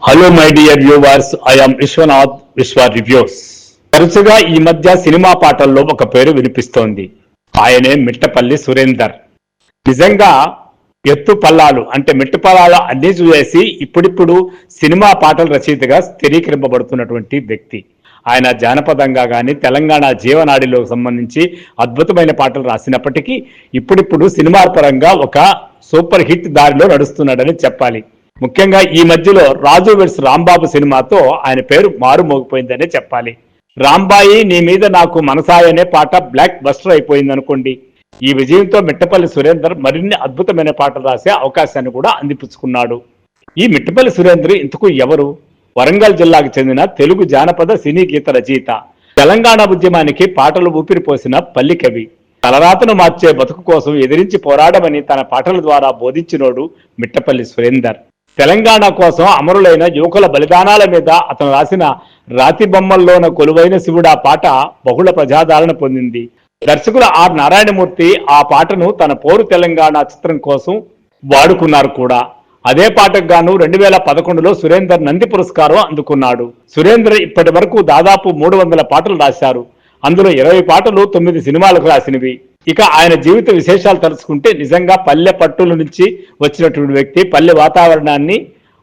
Hello my dear viewers, I'm Vishwanath Vishwa reviews. తరచుగా ఈ మధ్య సినిమా పాటల్లో ఒక పేరు వినిపిస్తోంది. ఆయనే మిట్టపల్లి సురేందర్. నిజంగా ఎత్తు పల్లాలు అంటే మిట్టు పల్లాలు అన్ని చూసేసి ఇప్పుడిప్పుడు సినిమా పాటల రచయితగా స్థిరీకరింపబడుతున్నటువంటి వ్యక్తి. ఆయన జానపదంగా కానీ తెలంగాణ జీవనాడిలో సంబంధించి అద్భుతమైన పాటలు రాసినప్పటికీ ఇప్పుడిప్పుడు సినిమా పరంగా ఒక సూపర్ హిట్ దారిలో నడుస్తున్నాడని చెప్పాలి. ముఖ్యంగా ఈ మధ్యలో రాజు వెడ్స్ రాంబాబు సినిమాతో ఆయన పేరు మారుమోగిపోయిందనే చెప్పాలి. రాంబాయి నీ మీద నాకు మనసాయి అనే పాట బ్లాక్ బస్టర్ అయిపోయింది అనుకోండి. ఈ విజయంతో మిట్టపల్లి సురేందర్ మరిన్ని అద్భుతమైన పాటలు రాసే అవకాశాన్ని కూడా అందిపుచ్చుకున్నాడు. ఈ మిట్టపల్లి సురేందర్ ఇంతకు ఎవరు? వరంగల్ జిల్లాకు చెందిన తెలుగు జానపద సినీ గీత రచయిత. తెలంగాణ ఉద్యమానికి పాటలు ఊపిరిపోసిన పల్లి కవి. తలరాతను మార్చే బతుకు కోసం ఎదిరించి పోరాడమని తన పాటల ద్వారా బోధించినోడు మిట్టపల్లి సురేందర్. తెలంగాణ కోసం అమరులైన యువకుల బలిదానాల మీద అతను రాసిన రాతి బొమ్మల్లోన కొలువైన శివుడా పాట బహుళ ప్రజాదరణ పొందింది. దర్శకుడు ఆర్ నారాయణమూర్తి ఆ పాటను తన పోరు తెలంగాణ చిత్రం కోసం వాడుకున్నారు కూడా. అదే పాటకు గాను 2011లో సురేందర్ నంది పురస్కారం అందుకున్నాడు. సురేందర్ ఇప్పటి వరకు దాదాపు 300 పాటలు రాశారు. అందులో 20 పాటలు 9 సినిమాలకు రాసినవి. ఇక ఆయన జీవిత విశేషాలు తలుచుకుంటే నిజంగా పల్లె పట్టుల నుంచి వచ్చినటువంటి వ్యక్తి, పల్లె వాతావరణాన్ని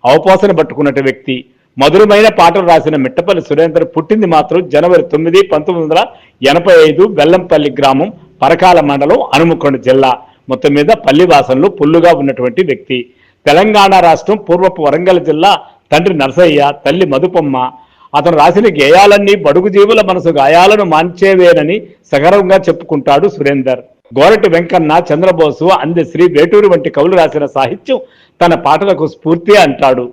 అవపోసన పట్టుకున్నటువంటి వ్యక్తి. మధురమైన పాటలు రాసిన మిట్టపల్లి సురేందర్ పుట్టింది మాత్రం జనవరి 9, 1985 బెల్లంపల్లి గ్రామం, పరకాల మండలం, హనుమకొండ జిల్లా. మొత్తం మీద పల్లి వాసనలు పుల్లుగా ఉన్నటువంటి వ్యక్తి. తెలంగాణ రాష్ట్రం పూర్వపు వరంగల్ జిల్లా. తండ్రి నరసయ్య, తల్లి మధుపమ్మ. అతను రాసిన గేయాలన్నీ బడుగు జీవుల మనసు గాయాలను మాన్చేవేనని సగర్వంగా చెప్పుకుంటాడు సురేందర్. గోరటి వెంకన్న, చంద్రబోసు, అందశ్రీ, వేటూరు వంటి కవులు రాసిన సాహిత్యం తన పాటలకు స్ఫూర్తి అంటాడు.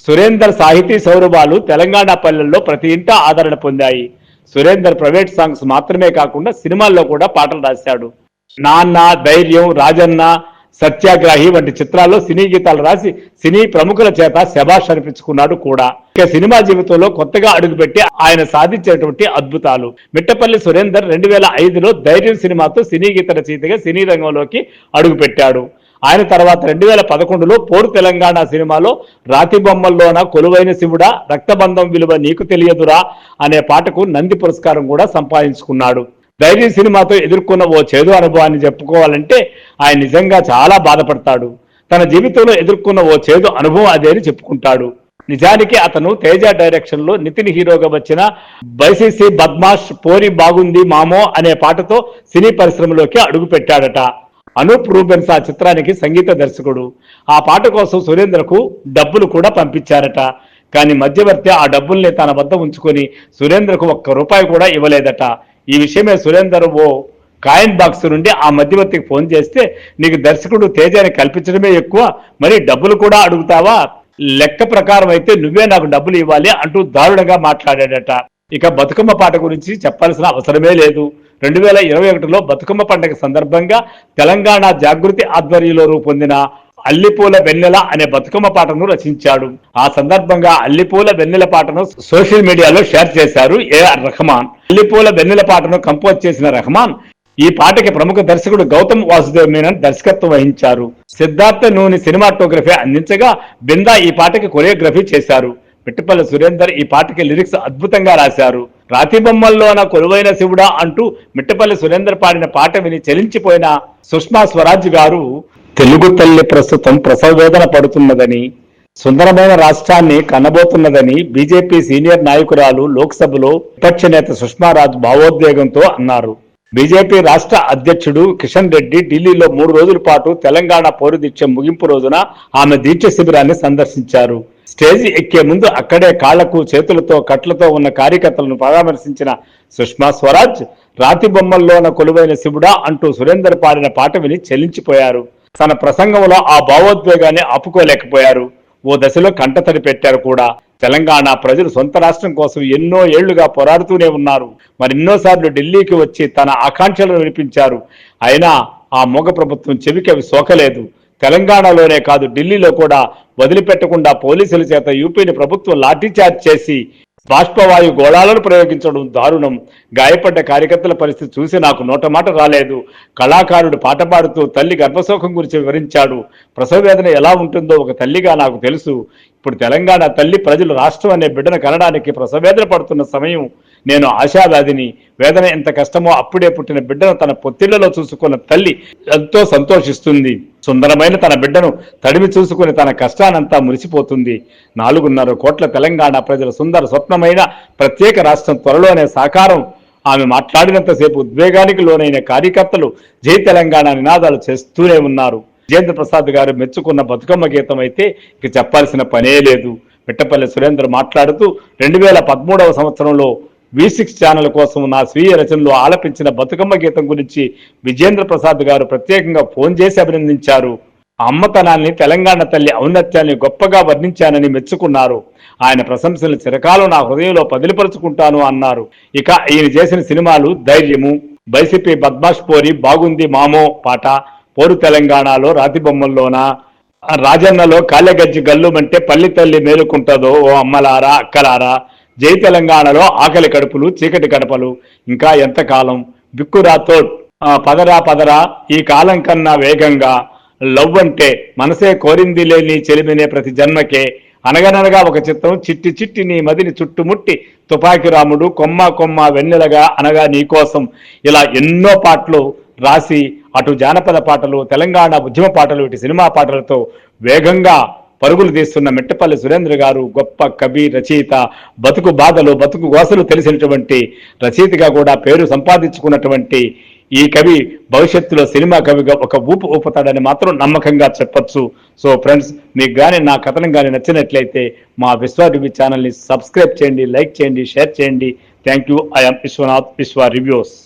సురేందర్ సాహితీ సౌరభాలు తెలంగాణ పల్లెల్లో ప్రతి ఇంటా ఆదరణ పొందాయి. సురేందర్ ప్రైవేట్ సాంగ్స్ మాత్రమే కాకుండా సినిమాల్లో కూడా పాటలు రాశాడు. నాన్న, ధైర్యం, రాజన్న, సత్యాగ్రహి వంటి చిత్రాల్లో సినీ గీతాలు రాసి సినీ ప్రముఖుల చేత శభాష్ అనిపించుకున్నాడు కూడా. ఇక సినిమా జీవితంలో కొత్తగా అడుగుపెట్టి ఆయన సాధించేటువంటి అద్భుతాలు. మిట్టపల్లి సురేందర్ 2005లో ధైర్యం సినిమాతో సినీ గీత రచయితగా సినీ రంగంలోకి అడుగుపెట్టాడు. ఆయన తర్వాత 2011లో పోరు తెలంగాణ సినిమాలో రాతి బొమ్మల్లోన కొలువైన శివుడా, రక్తబంధం విలువ నీకు తెలియదురా అనే పాటకు నంది పురస్కారం కూడా సంపాదించుకున్నాడు. ధైర్యం సినిమాతో ఎదుర్కొన్న ఓ చేదు అనుభవాన్ని చెప్పుకోవాలంటే ఆయన నిజంగా చాలా బాధపడతాడు. తన జీవితంలో ఎదుర్కొన్న ఓ చేదు అనుభవం అదే అని చెప్పుకుంటాడు. నిజానికి అతను తేజ డైరెక్షన్ లో నితిన్ హీరోగా వచ్చిన బైసీసీ బద్మాష్ పోరి బాగుంది మామో అనే పాటతో సినీ పరిశ్రమలోకి అడుగు పెట్టాడట. అనూప్ రూబెన్స్ ఆ చిత్రానికి సంగీత దర్శకుడు. ఆ పాట కోసం సురేందర్కు డబ్బులు కూడా పంపించారట. కానీ మధ్యవర్తి ఆ డబ్బుల్ని తన వద్ద ఉంచుకొని సురేందర్కు ₹1 కూడా ఇవ్వలేదట. ఈ విషయమే సురేందర్ ఓ కాయిన్ బాక్స్ నుండి ఆ మధ్యవర్తికి ఫోన్ చేస్తే, నీకు దర్శకుడు తేజాన్ని కల్పించడమే ఎక్కువ, మరి డబ్బులు కూడా అడుగుతావా? లెక్క ప్రకారం అయితే నువ్వే నాకు డబ్బులు ఇవ్వాలి అంటూ దారుణంగా మాట్లాడాడట. ఇక బతుకమ్మ పాట గురించి చెప్పాల్సిన అవసరమే లేదు. 2021లో బతుకమ్మ పండుగ సందర్భంగా తెలంగాణ జాగృతి ఆధ్వర్యంలో రూపొందిన అల్లిపూల వెన్నెల అనే బతుకమ్మ పాటను రచించాడు. ఆ సందర్భంగా అల్లిపూల వెన్నెల పాటను సోషల్ మీడియాలో షేర్ చేశారు ఏఆర్ రెహమాన్. అల్లిపూల వెన్నెల పాటను కంపోజ్ చేసిన రెహమాన్ ఈ పాటకి ప్రముఖ దర్శకుడు గౌతమ్ వాసుదేవ్ మీనన్ దర్శకత్వం వహించారు. సిద్ధార్థ నూని సినిమాటోగ్రఫీ అందించగా బృందా ఈ పాటకి కొరియోగ్రఫీ చేశారు. మిట్టపల్లి సురేందర్ ఈ పాటకి లిరిక్స్ అద్భుతంగా రాశారు. రాతి బొమ్మల్లోన కొలువైన శివుడా అంటూ మిట్టపల్లి సురేందర్ పాడిన పాట విని చలించిపోయిన సుష్మా స్వరాజ్ గారు, తెలుగు తల్లి ప్రస్తుతం ప్రసవ వేదన పడుతున్నదని, సుందరమైన రాష్ట్రాన్ని కన్నబోతున్నదని బీజేపీ సీనియర్ నాయకురాలు లోక్సభలో విపక్ష నేత సుష్మారాజ్ భావోద్వేగంతో అన్నారు. బీజేపీ రాష్ట్ర అధ్యక్షుడు కిషన్ రెడ్డి ఢిల్లీలో 3 రోజుల పాటు తెలంగాణ పౌర దీక్ష ముగింపు రోజున ఆమె దీక్ష శిబిరాన్ని సందర్శించారు. స్టేజి ఎక్కే ముందు అక్కడే కాళ్లకు చేతులతో కట్లతో ఉన్న కార్యకర్తలను పరామర్శించిన సుష్మా స్వరాజ్ రాతి బొమ్మల్లోన కొలువైన శివుడా అంటూ సురేందర్ పాడిన పాట విని చెల్లించిపోయారు. తన ప్రసంగంలో ఆ భావోద్వేగాన్ని ఆపుకోలేకపోయారు. ఓ దశలో కంటతడి పెట్టారు కూడా. తెలంగాణ ప్రజలు సొంత రాష్ట్రం కోసం ఎన్నో ఏళ్లుగా పోరాడుతూనే ఉన్నారు. మరెన్నోసార్లు ఢిల్లీకి వచ్చి తన ఆకాంక్షలను వినిపించారు. అయినా ఆ మోగ ప్రభుత్వం చెవికి అవి సోకలేదు. తెలంగాణలోనే కాదు ఢిల్లీలో కూడా వదిలిపెట్టకుండా పోలీసుల చేత యూపీని ప్రభుత్వం లాఠీచార్జ్ చేసి బాష్పవాయు గోళాలను ప్రయోగించడం దారుణం. గాయపడ్డ కార్యకర్తల పరిస్థితి చూసి నాకు నోటమాట రాలేదు. కళాకారుడు పాట పాడుతూ తల్లి గర్భశోకం గురించి వివరించాడు. ప్రసవ వేదన ఎలా ఉంటుందో ఒక తల్లిగా నాకు తెలుసు. ఇప్పుడు తెలంగాణ తల్లి ప్రజలు రాష్ట్రం అనే బిడ్డను కనడానికి ప్రసవ వేదన పడుతున్న సమయం. నేను ఆశావాదిని. వేదన ఎంత కష్టమో అప్పుడే పుట్టిన బిడ్డను తన పొత్తిళ్లలో చూసుకున్న తల్లి ఎంతో సంతోషిస్తుంది. సుందరమైన తన బిడ్డను తడిమి చూసుకుని తన కష్టానంతా మురిసిపోతుంది. 4.5 కోట్ల తెలంగాణ ప్రజల సుందర స్వప్నమైన ప్రత్యేక రాష్ట్రం త్వరలోనే సాకారం. ఆమె మాట్లాడినంతసేపు ఉద్వేగానికి లోనైన కార్యకర్తలు జై తెలంగాణ నినాదాలు చేస్తూనే ఉన్నారు. విజేంద్ర ప్రసాద్ గారు మెచ్చుకున్న బతుకమ్మ గీతం అయితే ఇక చెప్పాల్సిన పనే లేదు. మిట్టపల్లి సురేందర్ మాట్లాడుతూ 2013 సంవత్సరంలో V6 ఛానల్ కోసం నా స్వీయ రచనలో ఆలపించిన బతుకమ్మ గీతం గురించి విజేంద్ర ప్రసాద్ గారు ప్రత్యేకంగా ఫోన్ చేసి అభినందించారు. అమ్మతనాన్ని, తెలంగాణ తల్లి ఔన్నత్యాన్ని గొప్పగా వర్ణించానని మెచ్చుకున్నారు. ఆయన ప్రశంసలు చిరకాలం నా హృదయంలో పదిలిపరుచుకుంటాను అన్నారు. ఇక ఈయన చేసిన సినిమాలు ధైర్యము, వైసీపీ బద్మాష్ పోరి, బాగుంది మామో పాట, పోరు తెలంగాణలో, రాతి బొమ్మల్లోన, రాజన్నలో కాళ్ళెగజ్జి గల్లుమంటే పల్లి తల్లి మేలుకుంటదో ఓ అమ్మలారా అక్కలారా, జై తెలంగాణలో ఆకలి కడుపులు చీకటి కడపలు, ఇంకా ఎంతకాలం, బిక్కురాతోడ్, పదరా పదరా ఈ కాలం కన్నా వేగంగా, లవ్ అంటే మనసే కోరింది లేని చెలిమినే ప్రతి జన్మకే, అనగననగా ఒక చిత్తం, చిట్టి చిట్టి నీ మదిని చుట్టుముట్టి, తుపాకి రాముడు, కొమ్మ కొమ్మ వెన్నెలగా అనగా నీకోసం, ఇలా ఎన్నో పాటలు రాసి అటు జానపద పాటలు, తెలంగాణ ఉద్యమ పాటలు, ఇటు సినిమా పాటలతో వేగంగా పరుగులు తీస్తున్న మిట్టపల్లి సురేంద్ర గారు గొప్ప కవి, రచయిత. బతుకు బాధలు, బతుకు గోసలు తెలిసినటువంటి రచయితగా కూడా పేరు సంపాదించుకున్నటువంటి ఈ కవి భవిష్యత్తులో సినిమా కవిగా ఒక ఊపు ఊపుతాడని మాత్రం నమ్మకంగా చెప్పొచ్చు. సో ఫ్రెండ్స్, మీకు కానీ నా కథనం కానీ నచ్చినట్లయితే మా విశ్వ రివ్యూ ఛానల్ని సబ్స్క్రైబ్ చేయండి, లైక్ చేయండి, షేర్ చేయండి. Thank you. I'm Vishwanath, Vishwa reviews.